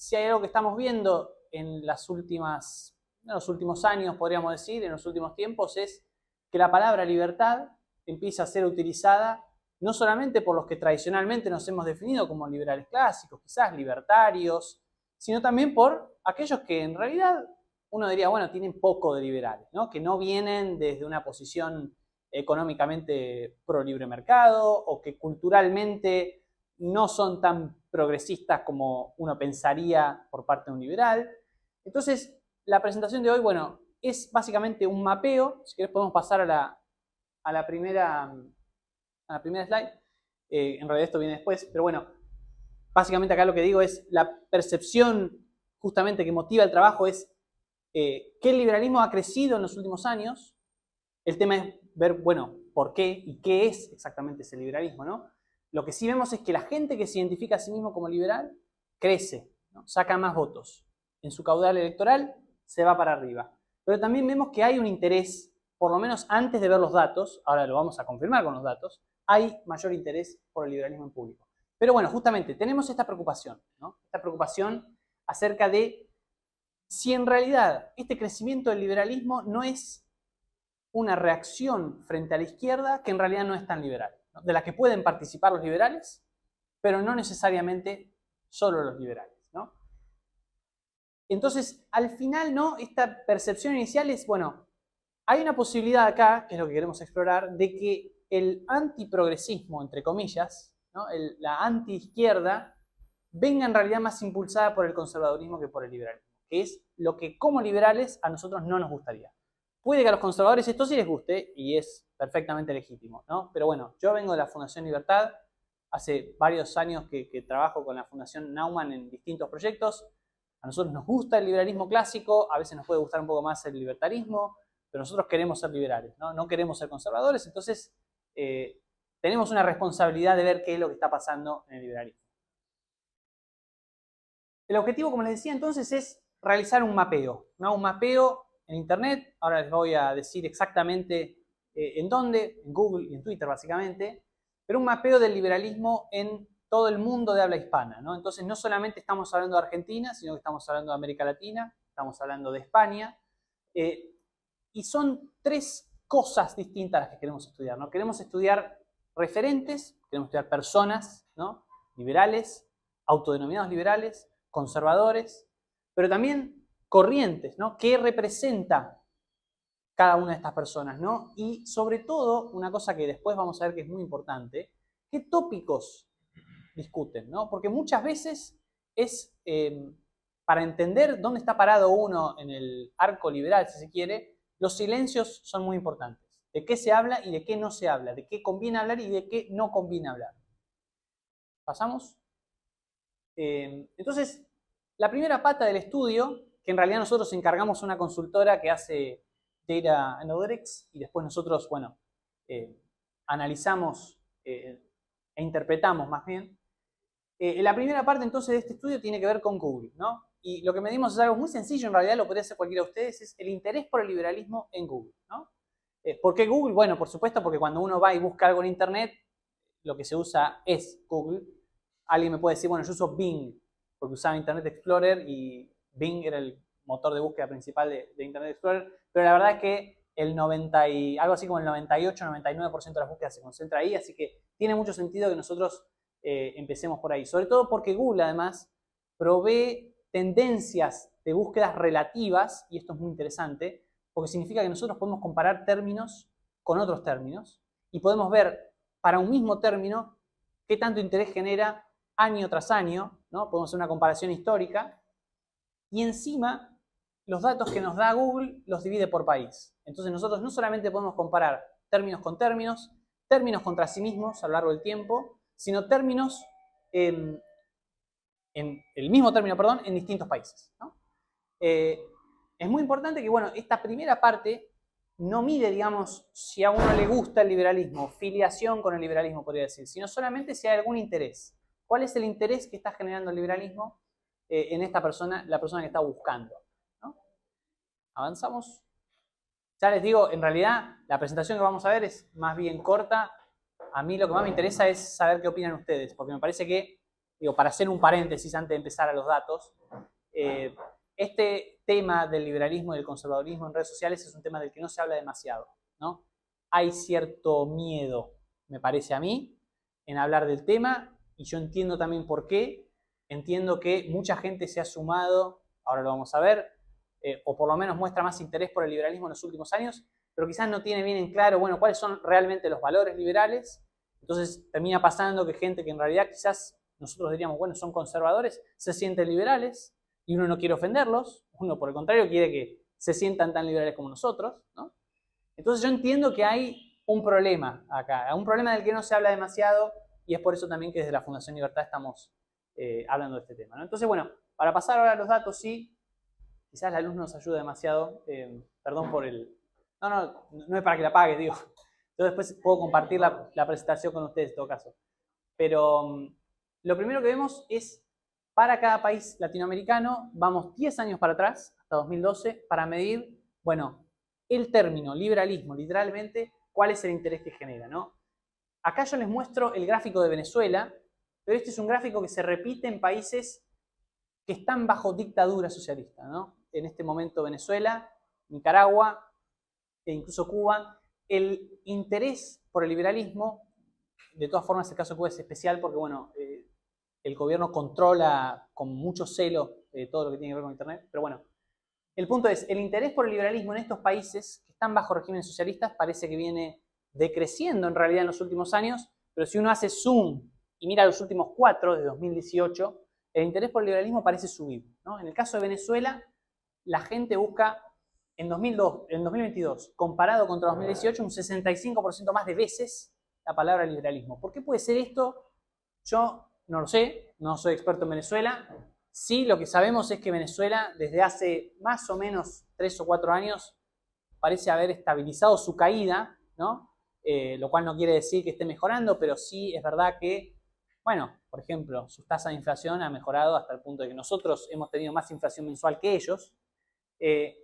si hay algo que estamos viendo en los últimos años, podríamos decir, en los últimos tiempos, es que la palabra libertad empieza a ser utilizada no solamente por los que tradicionalmente nos hemos definido como liberales clásicos, quizás libertarios, sino también por aquellos que en realidad uno diría, bueno, tienen poco de liberales, ¿no? Que no vienen desde una posición económicamente pro libre mercado o que culturalmente no son tan progresistas como uno pensaría por parte de un liberal. Entonces, la presentación de hoy, bueno, es básicamente un mapeo. Si querés podemos pasar a la primera slide. En realidad esto viene después, pero bueno, básicamente acá lo que digo es la percepción justamente que motiva el trabajo es que el liberalismo ha crecido en los últimos años. El tema es ver, bueno, por qué y qué es exactamente ese liberalismo, ¿no? Lo que sí vemos es que la gente que se identifica a sí mismo como liberal crece, ¿no? Saca más votos. En su caudal electoral se va para arriba. Pero también vemos que hay un interés, por lo menos antes de ver los datos, ahora lo vamos a confirmar con los datos, hay mayor interés por el liberalismo en público. Pero bueno, justamente tenemos esta preocupación, ¿no? Esta preocupación acerca de si en realidad este crecimiento del liberalismo no es una reacción frente a la izquierda que en realidad no es tan liberal, ¿no? De la que pueden participar los liberales, pero no necesariamente solo los liberales, ¿no? Entonces, al final, ¿no? Esta percepción inicial es, bueno, hay una posibilidad acá, que es lo que queremos explorar, de que el antiprogresismo, entre comillas, ¿no? La antiizquierda, venga en realidad más impulsada por el conservadurismo que por el liberalismo, que es lo que como liberales a nosotros no nos gustaría. Puede que a los conservadores esto sí les guste y es perfectamente legítimo, ¿no? Pero bueno, yo vengo de la Fundación Libertad, hace varios años que trabajo con la Fundación Naumann en distintos proyectos. A nosotros nos gusta el liberalismo clásico, a veces nos puede gustar un poco más el libertarismo, pero nosotros queremos ser liberales, ¿no? No queremos ser conservadores, entonces tenemos una responsabilidad de ver qué es lo que está pasando en el liberalismo. El objetivo, como les decía entonces, es realizar un mapeo, ¿no? Un mapeo en Internet. Ahora les voy a decir exactamente en dónde, en Google y en Twitter básicamente, pero un mapeo del liberalismo en todo el mundo de habla hispana, ¿no? Entonces no solamente estamos hablando de Argentina, sino que estamos hablando de América Latina, estamos hablando de España, y son tres cosas distintas las que queremos estudiar, ¿no? Queremos estudiar referentes, queremos estudiar personas, ¿no? Liberales, autodenominados liberales, conservadores, pero también corrientes, ¿no? ¿Qué representa cada una de estas personas, ¿no? Y sobre todo, una cosa que después vamos a ver que es muy importante, ¿qué tópicos discuten, ¿no? Porque muchas veces es, para entender dónde está parado uno en el arco liberal, si se quiere, los silencios son muy importantes. De qué se habla y de qué no se habla, de qué conviene hablar y de qué no conviene hablar. ¿Pasamos? Entonces, la primera pata del estudio, que en realidad nosotros encargamos una consultora que hace Data Analytics y después nosotros, bueno, analizamos e interpretamos más bien. La primera parte entonces de este estudio tiene que ver con Google, ¿no? Y lo que medimos es algo muy sencillo, en realidad lo podría hacer cualquiera de ustedes, es el interés por el liberalismo en Google, ¿no? ¿Por qué Google? Bueno, por supuesto, porque cuando uno va y busca algo en Internet, lo que se usa es Google. Alguien me puede decir, bueno, yo uso Bing, porque usaba Internet Explorer y Bing era el motor de búsqueda principal de Internet Explorer, pero la verdad es que algo así como el 98-99% de las búsquedas se concentra ahí, así que tiene mucho sentido que nosotros empecemos por ahí. Sobre todo porque Google, además, provee tendencias de búsquedas relativas, y esto es muy interesante, porque significa que nosotros podemos comparar términos con otros términos y podemos ver para un mismo término qué tanto interés genera año tras año, ¿no? Podemos hacer una comparación histórica y encima los datos que nos da Google los divide por país. Entonces nosotros no solamente podemos comparar términos con términos, términos contra sí mismos a lo largo del tiempo, sino términos en el mismo término, perdón, en distintos países, ¿no? Es muy importante que, bueno, esta primera parte no mide, digamos, si a uno le gusta el liberalismo, filiación con el liberalismo, podría decir, sino solamente si hay algún interés. ¿Cuál es el interés que está generando el liberalismo en esta persona, la persona que está buscando, ¿no? Avanzamos. Ya les digo, en realidad, la presentación que vamos a ver es más bien corta. A mí lo que más me interesa es saber qué opinan ustedes, porque me parece que digo, para hacer un paréntesis antes de empezar a los datos, este tema del liberalismo y del conservadurismo en redes sociales es un tema del que no se habla demasiado, ¿no? Hay cierto miedo, me parece a mí, en hablar del tema, y yo entiendo también por qué. Entiendo que mucha gente se ha sumado, ahora lo vamos a ver, o por lo menos muestra más interés por el liberalismo en los últimos años, pero quizás no tiene bien en claro, bueno, cuáles son realmente los valores liberales. Entonces termina pasando que gente que en realidad quizás nosotros diríamos, bueno, son conservadores, se sienten liberales, y uno no quiere ofenderlos, uno por el contrario quiere que se sientan tan liberales como nosotros, ¿no? Entonces yo entiendo que hay un problema acá, un problema del que no se habla demasiado, y es por eso también que desde la Fundación Libertad estamos hablando de este tema, ¿no? Entonces, bueno, para pasar ahora a los datos, sí, quizás la luz nos ayuda demasiado, perdón por el... No es para que la apagues, digo. Yo después puedo compartir la presentación con ustedes en todo caso. Pero lo primero que vemos es, para cada país latinoamericano, vamos 10 años para atrás, hasta 2012, para medir, bueno, el término liberalismo, literalmente, cuál es el interés que genera, ¿no? Acá yo les muestro el gráfico de Venezuela, pero este es un gráfico que se repite en países que están bajo dictadura socialista, ¿no? En este momento Venezuela, Nicaragua e incluso Cuba. El interés por el liberalismo, de todas formas el caso de Cuba es especial porque, bueno, el gobierno controla con mucho celo todo lo que tiene que ver con Internet, pero bueno, el punto es, el interés por el liberalismo en estos países que están bajo regímenes socialistas parece que viene decreciendo en realidad en los últimos años, pero si uno hace zoom y mira los últimos 4, de 2018, el interés por el liberalismo parece subir, ¿no? En el caso de Venezuela, la gente busca en 2022, comparado contra 2018, un 65% más de veces la palabra liberalismo. ¿Por qué puede ser esto? Yo no lo sé, no soy experto en Venezuela. Sí, lo que sabemos es que Venezuela, desde hace más o menos 3 o 4 años, parece haber estabilizado su caída, ¿no? Lo cual no quiere decir que esté mejorando, pero sí es verdad que, bueno, por ejemplo, su tasa de inflación ha mejorado hasta el punto de que nosotros hemos tenido más inflación mensual que ellos.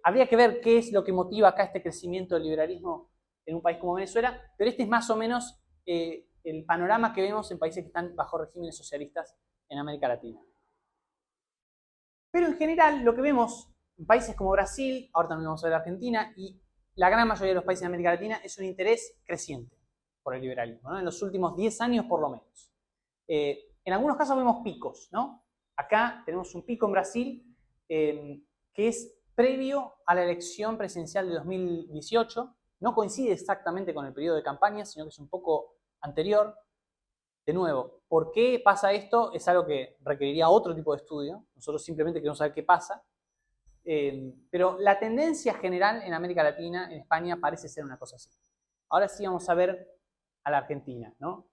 Habría que ver qué es lo que motiva acá este crecimiento del liberalismo en un país como Venezuela, pero este es más o menos el panorama que vemos en países que están bajo regímenes socialistas en América Latina. Pero en general lo que vemos en países como Brasil, ahora también vamos a ver Argentina, y la gran mayoría de los países de América Latina es un interés creciente por el liberalismo, ¿no? En los últimos 10 años por lo menos. En algunos casos vemos picos, ¿no? Acá tenemos un pico en Brasil que es previo a la elección presidencial de 2018, no coincide exactamente con el periodo de campaña, sino que es un poco anterior. De nuevo, ¿por qué pasa esto? Es algo que requeriría otro tipo de estudio. Nosotros simplemente queremos saber qué pasa. Pero la tendencia general en América Latina, en España, parece ser una cosa así. Ahora sí vamos a ver a la Argentina, ¿no?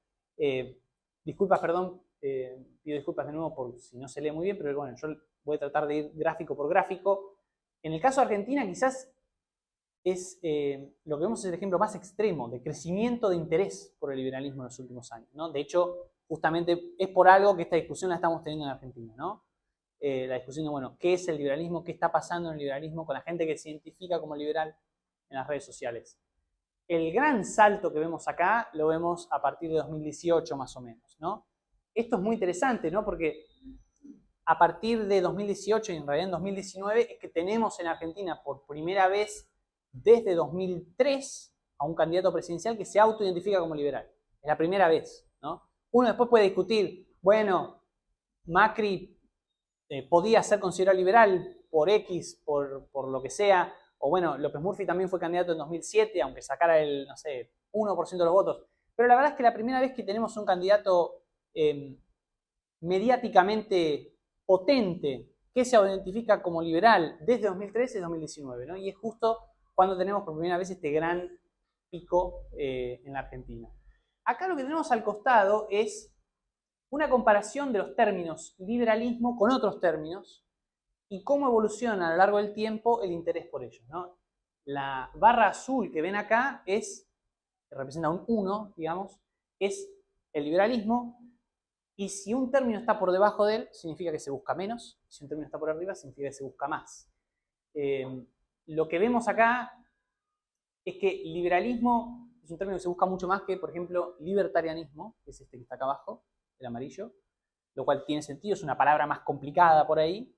Disculpas, perdón, pido disculpas de nuevo por si no se lee muy bien, pero bueno, yo voy a tratar de ir gráfico por gráfico. En el caso de Argentina, quizás es lo que vemos es el ejemplo más extremo de crecimiento de interés por el liberalismo en los últimos años, ¿no? De hecho, justamente es por algo que esta discusión la estamos teniendo en Argentina, ¿no? La discusión de, bueno, ¿qué es el liberalismo? ¿Qué está pasando en el liberalismo con la gente que se identifica como liberal en las redes sociales? El gran salto que vemos acá lo vemos a partir de 2018 más o menos, ¿no? Esto es muy interesante, ¿no? Porque a partir de 2018 y en realidad en 2019 es que tenemos en Argentina por primera vez desde 2003 a un candidato presidencial que se autoidentifica como liberal. Es la primera vez, ¿no? Uno después puede discutir, bueno, Macri podía ser considerado liberal por X, por lo que sea, o bueno, López Murphy también fue candidato en 2007, aunque sacara el, no sé, 1% de los votos. Pero la verdad es que la primera vez que tenemos un candidato mediáticamente potente que se identifica como liberal desde 2013 a 2019, ¿no? Y es justo cuando tenemos por primera vez este gran pico en la Argentina. Acá lo que tenemos al costado es una comparación de los términos liberalismo con otros términos y cómo evoluciona a lo largo del tiempo el interés por ellos, ¿no? La barra azul que ven acá es, que representa un 1, digamos, es el liberalismo, y si un término está por debajo de él, significa que se busca menos, si un término está por arriba, significa que se busca más. Lo que vemos acá es que liberalismo es un término que se busca mucho más que, por ejemplo, libertarianismo, que es este que está acá abajo, el amarillo. lo cual tiene sentido, es una palabra más complicada por ahí,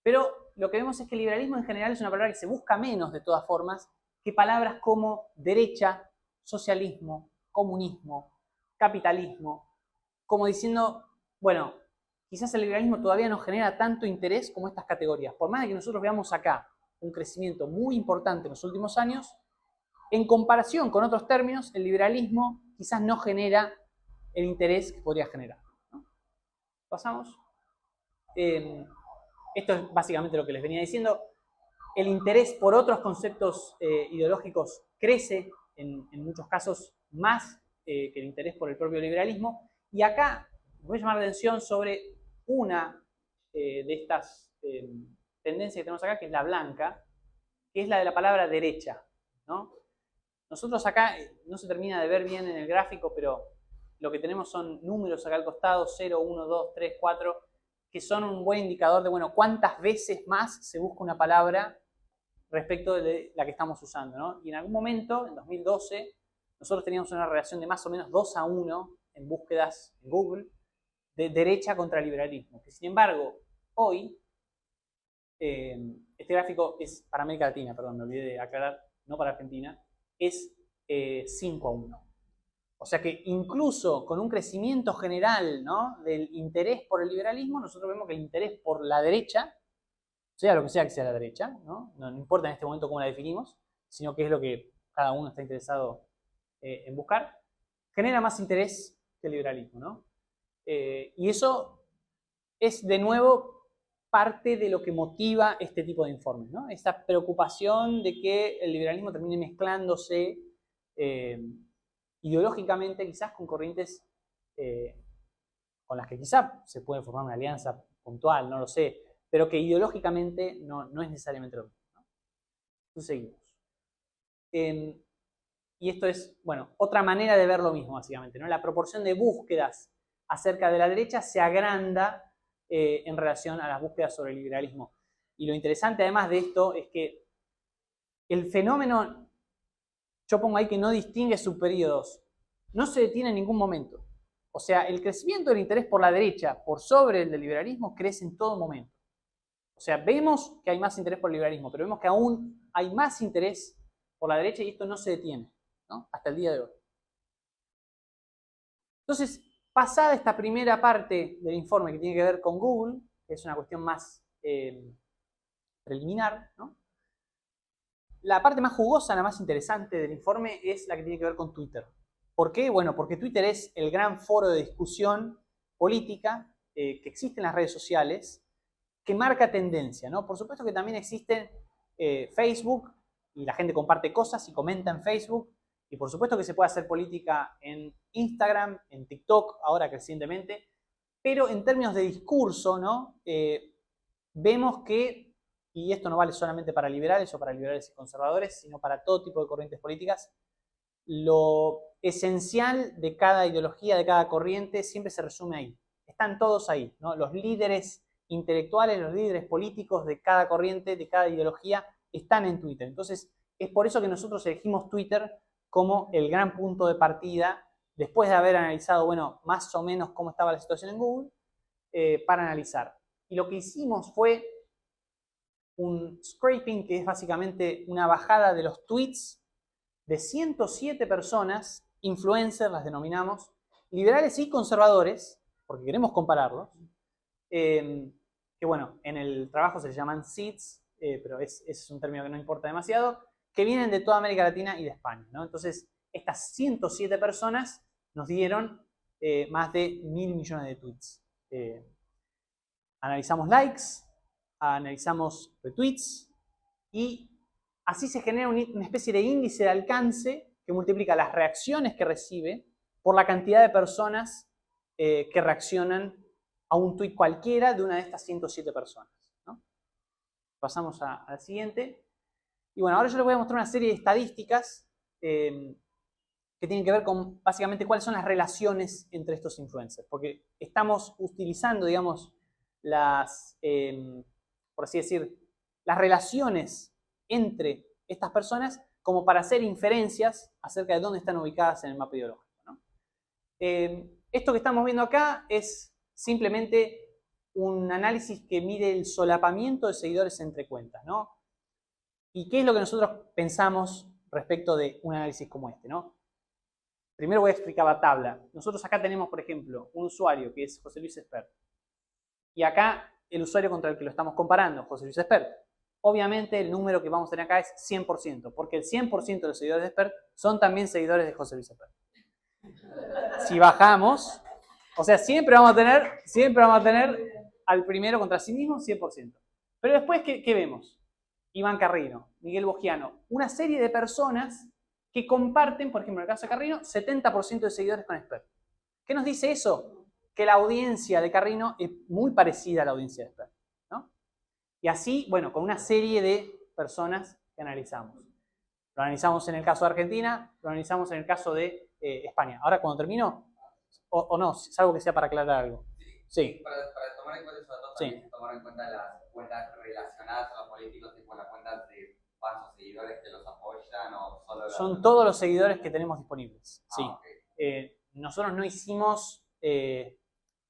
pero lo que vemos es que el liberalismo en general es una palabra que se busca menos de todas formas que palabras como derecha, socialismo, comunismo, capitalismo, como diciendo, bueno, quizás el liberalismo todavía no genera tanto interés como estas categorías. Por más de que nosotros veamos acá un crecimiento muy importante en los últimos años, en comparación con otros términos, el liberalismo quizás no genera el interés que podría generar, ¿no? ¿Pasamos? Esto es básicamente lo que les venía diciendo. El interés por otros conceptos ideológicos crece en muchos casos más que el interés por el propio liberalismo. Y acá voy a llamar la atención sobre una de estas tendencias que tenemos acá, que es la blanca, que es la de la palabra derecha, ¿no? Nosotros acá no se termina de ver bien en el gráfico, pero lo que tenemos son números acá al costado, 0, 1, 2, 3, 4, que son un buen indicador de, bueno, cuántas veces más se busca una palabra respecto de la que estamos usando, ¿no? Y en algún momento, en 2012, nosotros teníamos una relación de más o menos 2-1 en búsquedas en Google de derecha contra liberalismo. Que sin embargo, hoy, este gráfico es para América Latina, perdón, me olvidé de aclarar, no para Argentina, es 5-1. O sea que incluso con un crecimiento general, ¿no?, del interés por el liberalismo, nosotros vemos que el interés por la derecha, sea lo que sea la derecha, ¿no? No importa en este momento cómo la definimos, sino qué es lo que cada uno está interesado en buscar, genera más interés que el liberalismo, ¿no? Y eso es de nuevo parte de lo que motiva este tipo de informes, ¿no? Esa preocupación de que el liberalismo termine mezclándose ideológicamente quizás con corrientes con las que quizás se puede formar una alianza puntual, no lo sé, pero que ideológicamente no es necesariamente lo mismo, ¿no? Entonces seguimos. Y esto es, bueno, otra manera de ver lo mismo, básicamente, ¿no? La proporción de búsquedas acerca de la derecha se agranda en relación a las búsquedas sobre el liberalismo. Y lo interesante además de esto es que el fenómeno, yo pongo ahí que no distingue subperiodos, no se detiene en ningún momento. O sea, el crecimiento del interés por la derecha por sobre el del liberalismo crece en todo momento. O sea, vemos que hay más interés por el liberalismo, pero vemos que aún hay más interés por la derecha y esto no se detiene, ¿no?, hasta el día de hoy. Entonces, pasada esta primera parte del informe que tiene que ver con Google, que es una cuestión más preliminar, ¿no?, la parte más jugosa, la más interesante del informe es la que tiene que ver con Twitter. ¿Por qué? Bueno, porque Twitter es el gran foro de discusión política que existe en las redes sociales, que marca tendencia, ¿no? Por supuesto que también existe Facebook, y la gente comparte cosas y comenta en Facebook, y por supuesto que se puede hacer política en Instagram, en TikTok, ahora crecientemente, pero en términos de discurso, ¿no?, vemos que, y esto no vale solamente para liberales o para liberales y conservadores, sino para todo tipo de corrientes políticas, lo esencial de cada ideología, de cada corriente, siempre se resume ahí. Están todos ahí, ¿no? Los líderes intelectuales, los líderes políticos de cada corriente, de cada ideología, están en Twitter. Entonces, es por eso que nosotros elegimos Twitter como el gran punto de partida, después de haber analizado, bueno, más o menos cómo estaba la situación en Google, para analizar. Y lo que hicimos fue un scraping, que es básicamente una bajada de los tweets de 107 personas, influencers las denominamos, liberales y conservadores, porque queremos compararlos, que bueno, en el trabajo se les llaman seeds, pero es un término que no importa demasiado, que vienen de toda América Latina y de España, ¿no? Entonces, estas 107 personas nos dieron más de 1.000 millones de tweets. Analizamos likes, analizamos retweets, y así se genera una especie de índice de alcance que multiplica las reacciones que recibe por la cantidad de personas que reaccionan a un tweet cualquiera de una de estas 107 personas, ¿no? Pasamos al siguiente. Y bueno, ahora yo les voy a mostrar una serie de estadísticas que tienen que ver con básicamente cuáles son las relaciones entre estos influencers. Porque estamos utilizando, digamos, por así decir, las relaciones entre estas personas como para hacer inferencias acerca de dónde están ubicadas en el mapa ideológico, ¿no? Esto que estamos viendo acá es simplemente un análisis que mide el solapamiento de seguidores entre cuentas, ¿no? ¿Y qué es lo que nosotros pensamos respecto de un análisis como este, ¿no? Primero voy a explicar la tabla. Nosotros acá tenemos, por ejemplo, un usuario que es José Luis Espert. Y acá el usuario contra el que lo estamos comparando, José Luis Espert. Obviamente el número que vamos a tener acá es 100%, porque el 100% de los seguidores de Espert son también seguidores de José Luis Espert. Si bajamos, o sea, siempre vamos a tener al primero contra sí mismo 100%. Pero después, ¿qué vemos? Iván Carrino, Miguel Bogiano, una serie de personas que comparten, por ejemplo, en el caso de Carrino, 70% de seguidores con Espert. ¿Qué nos dice eso? Que la audiencia de Carrino es muy parecida a la audiencia de Espert, ¿no? Y así, bueno, con una serie de personas que analizamos. Lo analizamos en el caso de Argentina, lo analizamos en el caso de España. Ahora, cuando termino, o no, salvo que sea para aclarar algo. Sí. Para tomar en cuenta esos datos, también se tomaron en cuenta las cuentas relacionadas a los políticos, tipo las cuentas de falsos seguidores que los apoyan o solo... Son todos los seguidores que tenemos disponibles. Sí. Okay. Nosotros no hicimos... es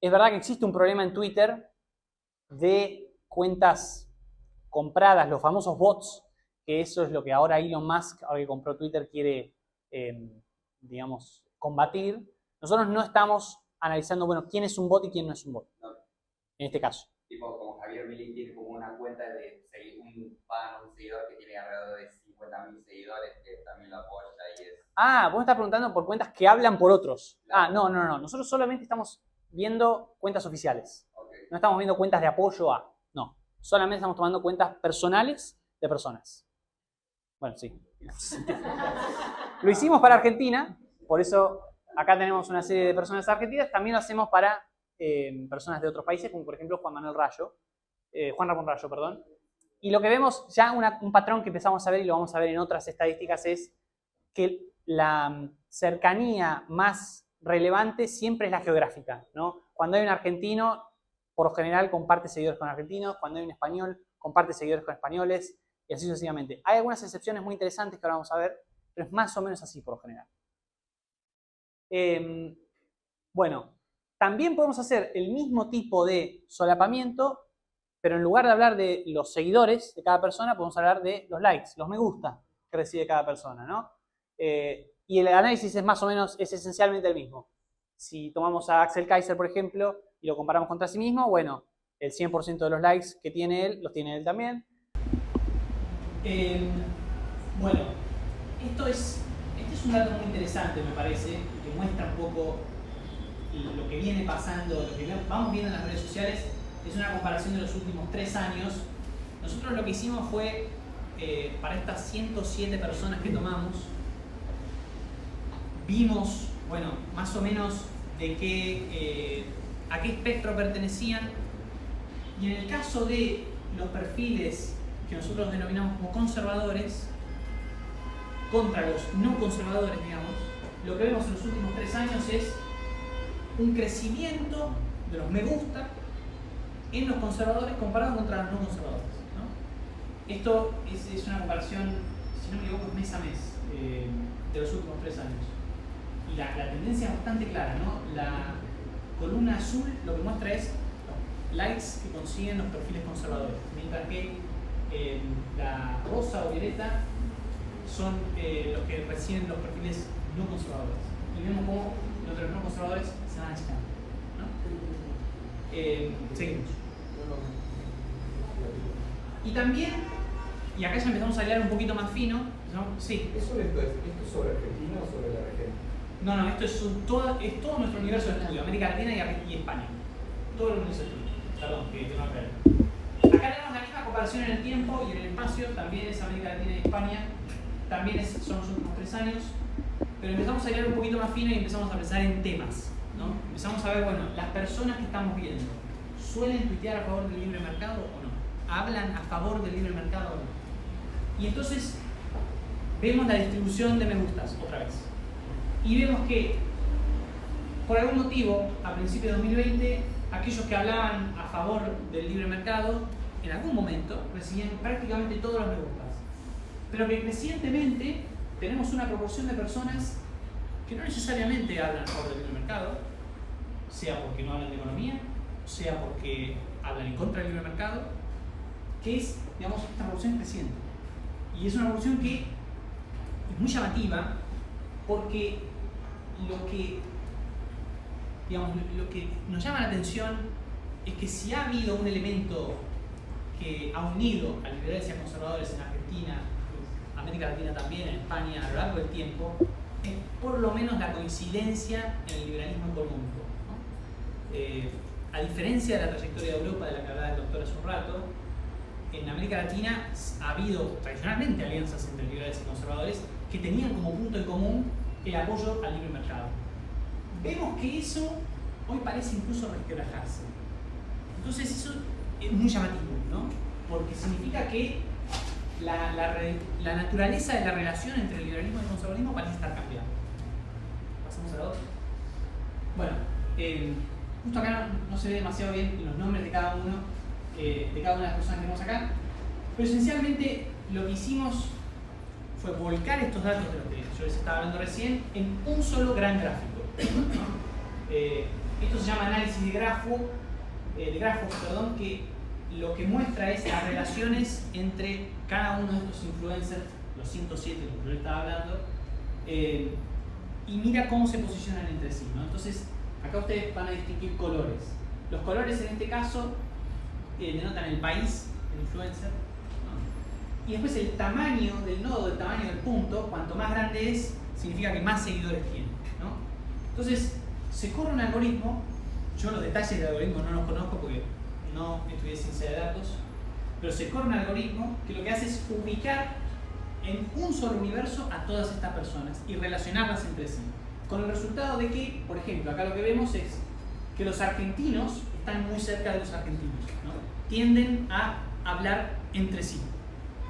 verdad que existe un problema en Twitter de cuentas compradas, los famosos bots, que eso es lo que ahora Elon Musk, ahora que compró Twitter, quiere, digamos, combatir. Nosotros no estamos analizando, bueno, quién es un bot y quién no es un bot, no. En este caso. Tipo, como Javier Milei tiene como una cuenta de un seguidor que tiene alrededor de 50.000 seguidores que también lo apoya y es... Ah, vos estás preguntando por cuentas que hablan por otros. Claro. Ah, no. Nosotros solamente estamos viendo cuentas oficiales. Okay. No estamos viendo cuentas de apoyo a... No. Solamente estamos tomando cuentas personales de personas. Bueno, sí. Lo hicimos para Argentina, por eso acá tenemos una serie de personas argentinas. También lo hacemos para personas de otros países, como por ejemplo Juan Ramón Rayo, perdón. Y lo que vemos, ya un patrón que empezamos a ver y lo vamos a ver en otras estadísticas, es que la cercanía más relevante siempre es la geográfica, ¿no? Cuando hay un argentino, por lo general comparte seguidores con argentinos. Cuando hay un español, comparte seguidores con españoles, y así sucesivamente. Hay algunas excepciones muy interesantes que ahora vamos a ver, pero es más o menos así por lo general. Bueno, también podemos hacer el mismo tipo de solapamiento, pero en lugar de hablar de los seguidores de cada persona, podemos hablar de los likes, los me gusta que recibe cada persona, ¿no? Y el análisis es más o menos, es esencialmente el mismo. Si tomamos a Axel Kaiser, por ejemplo, y lo comparamos contra sí mismo, bueno, el 100% de los likes que tiene él, los tiene él también. Bueno, este es un dato muy interesante, me parece, que muestra un poco lo que viene pasando, lo que vamos viendo en las redes sociales. Es una comparación de los últimos 3 años. Nosotros lo que hicimos fue, para estas 107 personas que tomamos, vimos, bueno, más o menos de a qué espectro pertenecían. Y en el caso de los perfiles que nosotros denominamos como conservadores, contra los no conservadores, digamos, lo que vemos en los últimos 3 años es un crecimiento de los me gusta en los conservadores comparado contra los no conservadores, ¿no? Esto es una comparación, si no me equivoco, mes a mes de los últimos 3 años. Y la tendencia es bastante clara, ¿no? La columna azul lo que muestra es likes que consiguen los perfiles conservadores, mientras que la rosa o violeta son los que reciben los perfiles no conservadores. Y vemos cómo los de los no conservadores se van achicando, ¿no? Seguimos. Y también, y acá ya empezamos a leer un poquito más fino, ¿no? Sí. ¿Esto es sobre Argentina o sobre la región? No, esto es todo nuestro universo de estudio, América Latina y España. Todo el universo de estudio. Perdón, que tengo que ver. Acá tenemos la misma comparación en el tiempo y en el espacio, también es América Latina y España, también son los últimos 3 años, pero empezamos a leer un poquito más fino y empezamos a pensar en temas, ¿no? Empezamos a ver, bueno, las personas que estamos viendo, ¿suelen tuitear a favor del libre mercado o no? ¿Hablan a favor del libre mercado o no? Y entonces vemos la distribución de me gustas otra vez. Y vemos que, por algún motivo, a principios de 2020, aquellos que hablaban a favor del libre mercado, en algún momento, recibían prácticamente todos los me gustas. Pero que crecientemente tenemos una proporción de personas que no necesariamente hablan a favor del libre mercado, sea porque no hablan de economía, sea porque hablan en contra del libre mercado, que es, digamos, esta revolución creciente. Y es una revolución que es muy llamativa porque lo que nos llama la atención es que si ha habido un elemento que ha unido a liberales y a conservadores en Argentina, América Latina también, en España, a lo largo del tiempo, es por lo menos la coincidencia en el liberalismo económico, ¿no? A diferencia de la trayectoria de Europa, de la que hablaba el doctor hace un rato, en América Latina ha habido tradicionalmente alianzas entre liberales y conservadores que tenían como punto en común el apoyo al libre mercado. Vemos que eso hoy parece incluso resquebrajarse. Entonces eso es muy llamativo, ¿no? Porque significa que la naturaleza de la relación entre el liberalismo y el conservadurismo parece estar cambiando. Pasamos a la otra. Bueno, justo acá no se ve demasiado bien los nombres de cada uno, de cada una de las personas que tenemos acá, pero esencialmente lo que hicimos fue volcar estos datos de los que yo les estaba hablando recién en un solo gran gráfico. Esto se llama análisis de grafos, que lo que muestra es las relaciones entre cada uno de estos influencers, los 107 de los que yo les estaba hablando, y mira cómo se posicionan entre sí, ¿no? Entonces, acá ustedes van a distinguir colores. Los colores en este caso denotan el país del influencer, ¿no? Y después el tamaño del nodo, el tamaño del punto, cuanto más grande es, significa que más seguidores tiene, ¿no? Entonces, se corre un algoritmo. Yo los detalles del algoritmo no los conozco porque no estudié ciencia de datos, pero se corre un algoritmo que lo que hace es ubicar en un solo universo a todas estas personas y relacionarlas entre sí. Con el resultado de que, por ejemplo, acá lo que vemos es que los argentinos están muy cerca de los argentinos, ¿no? Tienden a hablar entre sí.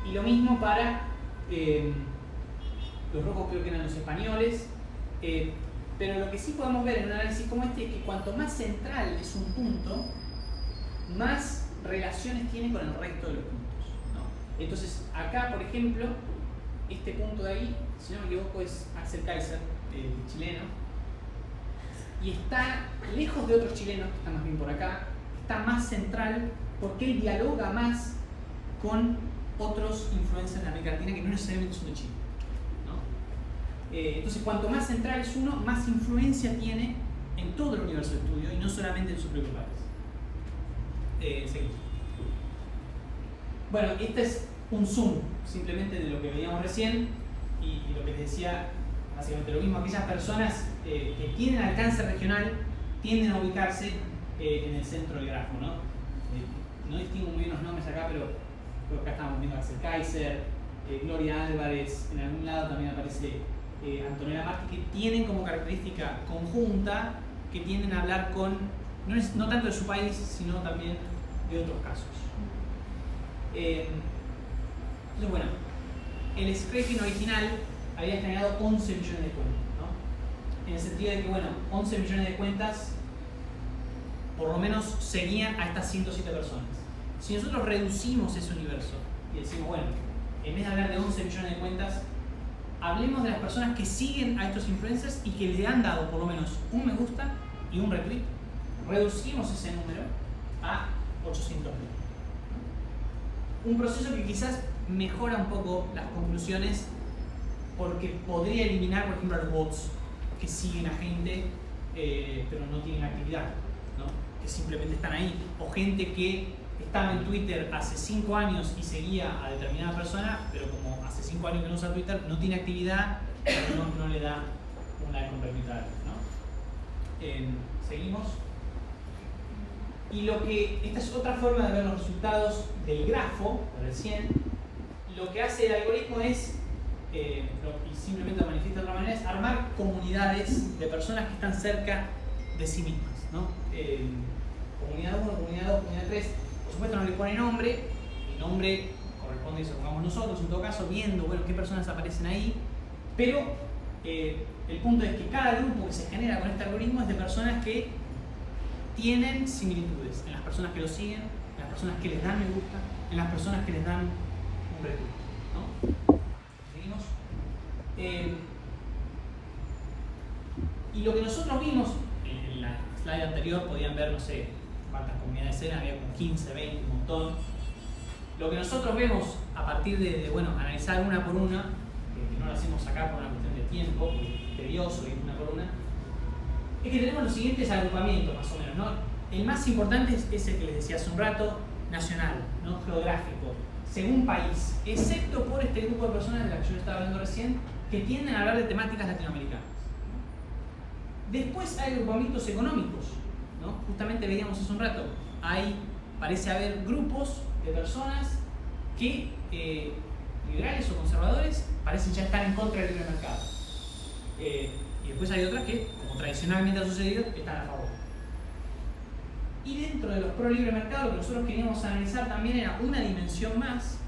Y lo mismo para los rojos, creo que eran los españoles. Pero lo que sí podemos ver en un análisis como este es que cuanto más central es un punto, más relaciones tiene con el resto de los puntos, ¿no? Entonces, acá, por ejemplo, este punto de ahí, si no me equivoco, es Axel Kaiser, chileno, y está lejos de otros chilenos, que están más bien por acá, está más central porque él dialoga más con otros influencers de América Latina que no necesariamente son de Chile. Entonces, cuanto más central es uno, más influencia tiene en todo el universo de estudio y no solamente en su propio país. Seguimos. Bueno, este es un zoom simplemente de lo que veíamos recién y lo que les decía, básicamente lo mismo. Aquellas personas que tienen alcance regional tienden a ubicarse en el centro del grafo, ¿no? No distingo muy bien los nombres acá, pero acá estamos viendo a Axel Kaiser, Gloria Álvarez, en algún lado también aparece Antonella Martí, que tienen como característica conjunta que tienden a hablar con, no tanto de su país, sino también de otros casos. Entonces, bueno, el scraping original había generado 11 millones de cuentas, ¿no? En el sentido de que, bueno, 11 millones de cuentas por lo menos seguían a estas 107 personas. Si nosotros reducimos ese universo y decimos, bueno, en vez de hablar de 11 millones de cuentas, hablemos de las personas que siguen a estos influencers y que le han dado por lo menos un me gusta y un retweet, reducimos ese número a 800.000. Un proceso que quizás mejora un poco las conclusiones porque podría eliminar, por ejemplo, a los bots que siguen a gente pero no tienen actividad, ¿no? Que simplemente están ahí, o gente que estaba en Twitter hace 5 años y seguía a determinada persona, pero como hace 5 años que no usa Twitter, no tiene actividad, no le da un like con retweet, ¿no? Seguimos. Y esta es otra forma de ver los resultados del grafo, de recién. Lo que hace el algoritmo es, y simplemente lo manifiesta de otra manera, es armar comunidades de personas que están cerca de sí mismas, ¿no? Comunidad 1, comunidad 2, comunidad 3. Por supuesto no le pone nombre, el nombre corresponde a eso que pongamos nosotros, en todo caso, viendo, bueno, qué personas aparecen ahí, pero el punto es que cada grupo que se genera con este algoritmo es de personas que tienen similitudes en las personas que lo siguen, en las personas que les dan me gusta, en las personas que les dan un retweet, ¿no? Seguimos. Y lo que nosotros vimos en la slide anterior, podían ver, no sé, cuántas comunidades eran, había como 15, 20, un montón. Lo que nosotros vemos a partir de bueno, analizar una por una, que no lo hacemos acá por una cuestión de tiempo, porque es tedioso ir una por una, es que tenemos los siguientes agrupamientos más o menos, ¿no? El más importante es el que les decía hace un rato, nacional, ¿no? Geográfico, según país, excepto por este grupo de personas de las que yo estaba hablando recién, que tienden a hablar de temáticas latinoamericanas. Después hay agrupamientos económicos, ¿no? Justamente veíamos hace un rato, parece haber grupos de personas que, liberales o conservadores, parecen ya estar en contra del libre mercado. Y después hay otras que, como tradicionalmente ha sucedido, están a favor. Y dentro de los pro libre mercado, lo que nosotros queríamos analizar también era una dimensión más,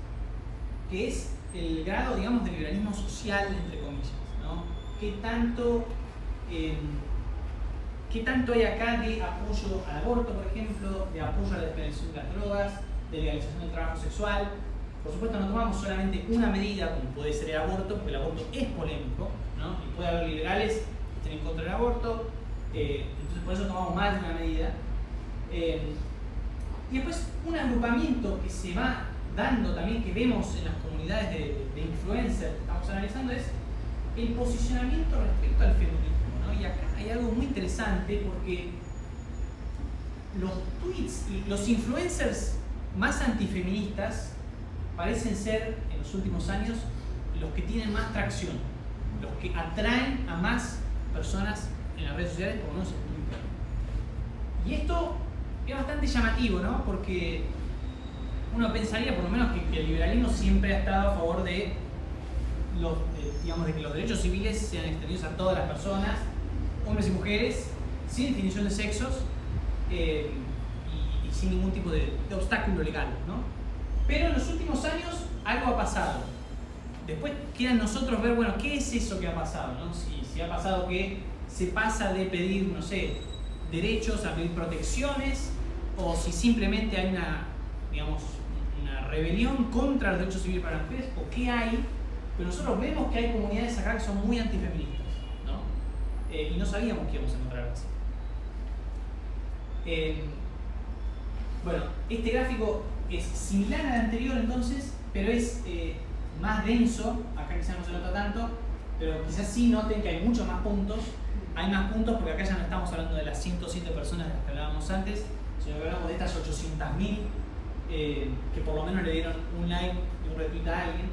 que es el grado, digamos, de liberalismo social, entre comillas, ¿no? ¿Qué tanto hay acá de apoyo al aborto, por ejemplo, de apoyo a la despenalización de las drogas, de legalización del trabajo sexual? Por supuesto, no tomamos solamente una medida, como puede ser el aborto, porque el aborto es polémico, ¿no? Y puede haber liberales que estén en contra del aborto, entonces por eso tomamos más de una medida. Y después un agrupamiento que se va dando también, que vemos en las comunidades de influencers que estamos analizando, es el posicionamiento respecto al feminismo, ¿no? Y acá hay algo muy interesante porque los tweets y los influencers más antifeministas parecen ser en los últimos años los que tienen más tracción, los que atraen a más personas en las redes sociales, por lo menos en Twitter. Y esto es bastante llamativo, ¿no? Porque uno pensaría, por lo menos, que el liberalismo siempre ha estado a favor de que los derechos civiles sean extendidos a todas las personas, hombres y mujeres, sin distinción de sexos y sin ningún tipo de obstáculo legal, ¿no? Pero en los últimos años algo ha pasado. Después queda en nosotros ver, bueno, ¿qué es eso que ha pasado, ¿no? Si ha pasado que se pasa de pedir, no sé, derechos a pedir protecciones, o si simplemente hay una rebelión contra los derechos civiles para las mujeres, o qué hay. Pero nosotros vemos que hay comunidades acá que son muy antifeministas, ¿no? Y no sabíamos que íbamos a encontrar algo así. Bueno, este gráfico es similar al anterior entonces, pero es más denso. Acá quizás no se nota tanto, pero quizás sí noten que hay muchos más puntos. Hay más puntos porque acá ya no estamos hablando de las 107 personas de las que hablábamos antes, sino que hablamos de estas 800.000 que por lo menos le dieron un like y un retweet a alguien.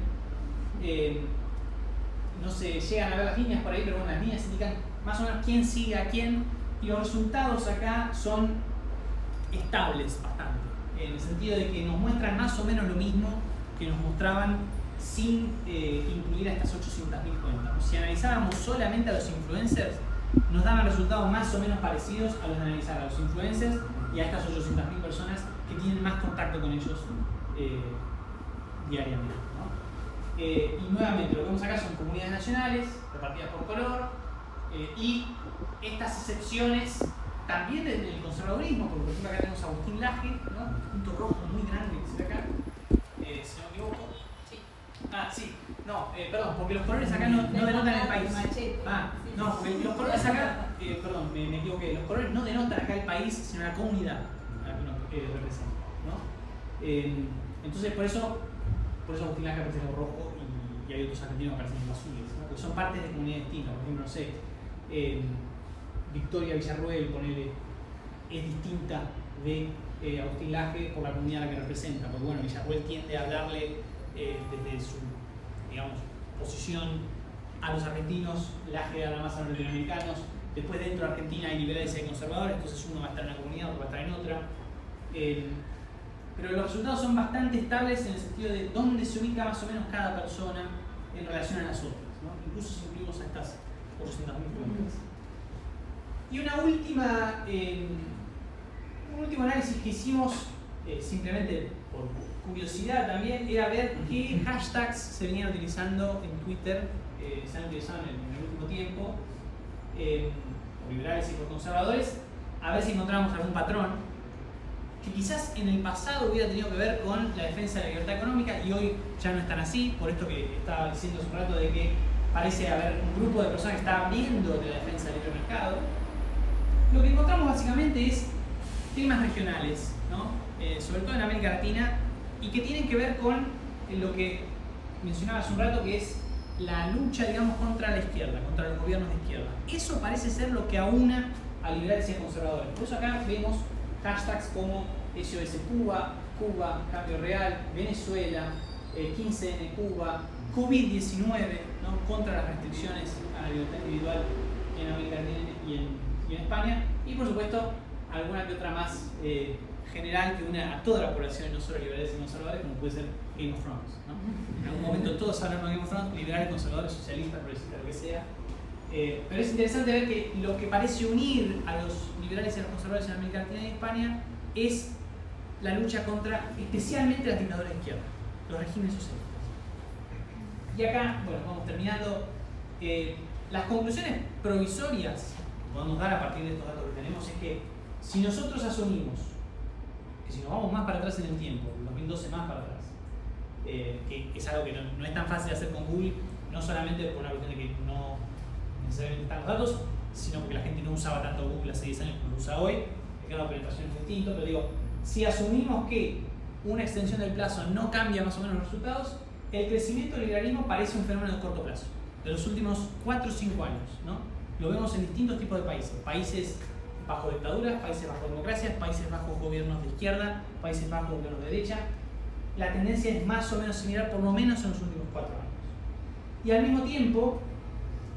No se llegan a ver las líneas por ahí, pero bueno, las líneas indican más o menos quién sigue a quién, y los resultados acá son estables bastante, en el sentido de que nos muestran más o menos lo mismo que nos mostraban sin incluir a estas 800.000 cuentas. Si analizábamos solamente a los influencers, nos daban resultados más o menos parecidos a los de analizar a los influencers y a estas 800.000 personas que tienen más contacto con ellos diariamente, ¿no? Y nuevamente lo que vemos acá son comunidades nacionales repartidas por color, y estas excepciones también del conservadurismo, porque por ejemplo acá tenemos a Agustín Laje, ¿no? Un punto rojo muy grande que se ve acá, si no me equivoco. Sí. Perdón, porque los colores acá no denotan el país. No, porque los colores acá, perdón, me equivoqué, los colores no denotan acá el país, sino la comunidad a la que uno representa, ¿no? Entonces por eso Agustín Laje aparece en rojo y hay otros argentinos que aparecen en azules, ¿no? Porque son partes de comunidades distintas. Por ejemplo, no sé, Victoria Villarruel, ponele, es distinta de Agustín Laje por la comunidad a la que representa, porque bueno, Villarruel tiende a hablarle desde su, digamos, posición a los argentinos, Laje habla más a los latinoamericanos. Después dentro de Argentina hay liberales y hay conservadores, entonces uno va a estar en una comunidad, otro va a estar en otra. Pero los resultados son bastante estables en el sentido de dónde se ubica más o menos cada persona en relación a las otras, ¿no? Incluso si incluimos a estas 800.000 preguntas. Y un último análisis que hicimos, simplemente por curiosidad también, era ver qué hashtags se venían utilizando en Twitter, se han utilizado en el último tiempo, por liberales y por conservadores, a ver si encontramos algún patrón que quizás en el pasado hubiera tenido que ver con la defensa de la libertad económica y hoy ya no están así, por esto que estaba diciendo hace un rato de que parece haber un grupo de personas que está hablando de la defensa del libre mercado. Lo que encontramos básicamente es temas regionales, ¿no? Sobre todo en América Latina, y que tienen que ver con lo que mencionaba hace un rato, que es la lucha, digamos, contra la izquierda, contra los gobiernos de izquierda. Eso parece ser lo que aúna a liberales y a conservadores. Por eso acá vemos hashtags como SOS Cuba, Cuba, Cambio Real, Venezuela, 15N Cuba, COVID-19, ¿no? Contra las restricciones a la libertad individual en América Latina y en España, y por supuesto alguna que otra más general que une a toda la población, no solo liberales y conservadores, como puede ser Game of Thrones, ¿no? En algún momento todos hablan de Game of Thrones, liberales, conservadores, socialistas, progresistas, lo que sea. Pero es interesante ver que lo que parece unir a los liberales y a los conservadores en América Latina y España es la lucha contra especialmente las dictaduras de izquierda, los regímenes socialistas. Y acá, bueno, vamos terminando. Las conclusiones provisorias que podemos dar a partir de estos datos que tenemos es que si nosotros asumimos que si nos vamos más para atrás en el tiempo, 2012 más para atrás, que es algo que no es tan fácil de hacer con Google, no solamente por una cuestión de que no necesariamente están los datos, sino porque la gente no usaba tanto Google hace 10 años como lo usa hoy, el grado de penetración es distinto, pero digo, si asumimos que una extensión del plazo no cambia más o menos los resultados, el crecimiento del liberalismo parece un fenómeno de corto plazo, de los últimos 4 o 5 años, ¿no? Lo vemos en distintos tipos de países, países bajo dictaduras, países bajo democracias, países bajo gobiernos de izquierda, países bajo gobiernos de derecha. La tendencia es más o menos similar, por lo menos en los últimos 4 años. Y al mismo tiempo,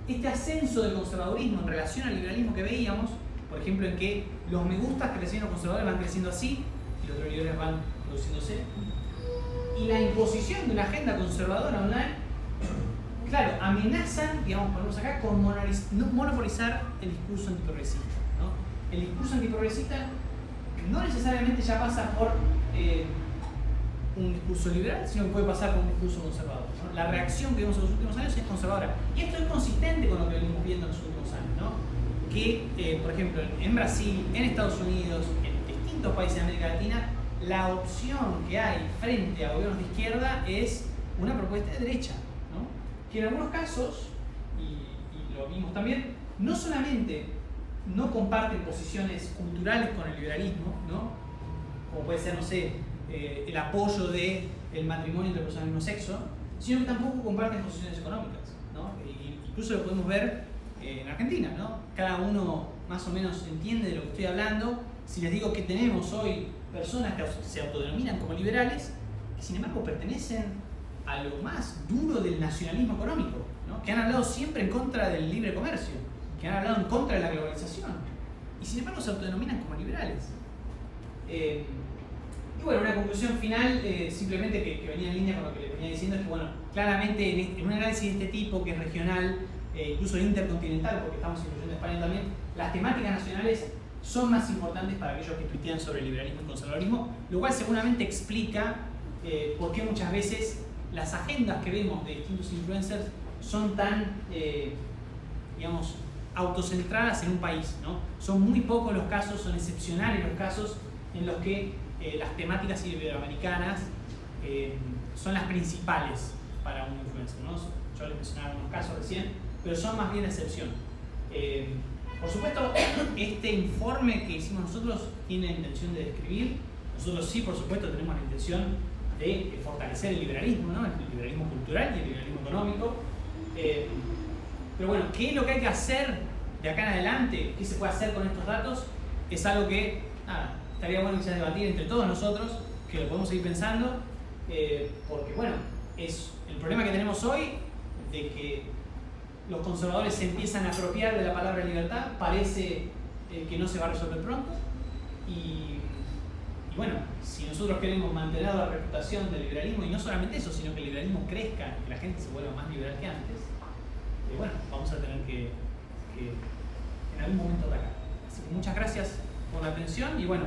este ascenso del conservadurismo en relación al liberalismo que veíamos, por ejemplo, en que los me gustas creciendo conservadores van creciendo así y los liberales van produciéndose, y la imposición de una agenda conservadora online, claro, amenazan, digamos, ponemos acá, con monopolizar el discurso antiprogresista, ¿no? El discurso antiprogresista no necesariamente ya pasa por un discurso liberal, sino que puede pasar por un discurso conservador, ¿no? La reacción que vemos en los últimos años es conservadora. Y esto es consistente con lo que venimos viendo en los últimos años, ¿no? Que, por ejemplo, en Brasil, en Estados Unidos, en distintos países de América Latina, la opción que hay frente a gobiernos de izquierda es una propuesta de derecha, ¿no? Que en algunos casos, y lo vimos también, no solamente no comparten posiciones culturales con el liberalismo, ¿no? Como puede ser, no sé, el apoyo del matrimonio entre personas del mismo sexo, sino que tampoco comparten posiciones económicas, ¿no? Incluso lo podemos ver en Argentina, ¿no? Cada uno más o menos entiende de lo que estoy hablando. Si les digo que tenemos hoy personas que se autodenominan como liberales, que sin embargo pertenecen a lo más duro del nacionalismo económico, ¿no? Que han hablado siempre en contra del libre comercio, que han hablado en contra de la globalización, y sin embargo se autodenominan como liberales. Y bueno, una conclusión final, simplemente que venía en línea con lo que les venía diciendo, es que bueno, claramente en un análisis de este tipo, que es regional, incluso intercontinental, porque estamos incluyendo España también, las temáticas nacionales son más importantes para aquellos que tuitean sobre liberalismo y conservadurismo, lo cual seguramente explica por qué muchas veces las agendas que vemos de distintos influencers son tan, digamos, autocentradas en un país, ¿no? Son muy pocos los casos, son excepcionales los casos en los que las temáticas iberoamericanas son las principales para un influencer, ¿no? Yo les mencionaba algunos casos recién, pero son más bien la excepción. Por supuesto, este informe que hicimos nosotros tiene la intención de describir. Nosotros sí, por supuesto, tenemos la intención de fortalecer el liberalismo, ¿no? El liberalismo cultural y el liberalismo económico. Pero bueno, ¿qué es lo que hay que hacer de acá en adelante? ¿Qué se puede hacer con estos datos? Es algo que, nada, estaría bueno quizás debatir entre todos nosotros, que lo podemos seguir pensando, porque bueno, es el problema que tenemos hoy de que los conservadores se empiezan a apropiar de la palabra libertad, parece que no se va a resolver pronto, y bueno, si nosotros queremos mantener la reputación del liberalismo, y no solamente eso, sino que el liberalismo crezca, que la gente se vuelva más liberal que antes, bueno, vamos a tener que en algún momento atacar. Así que muchas gracias por la atención y bueno,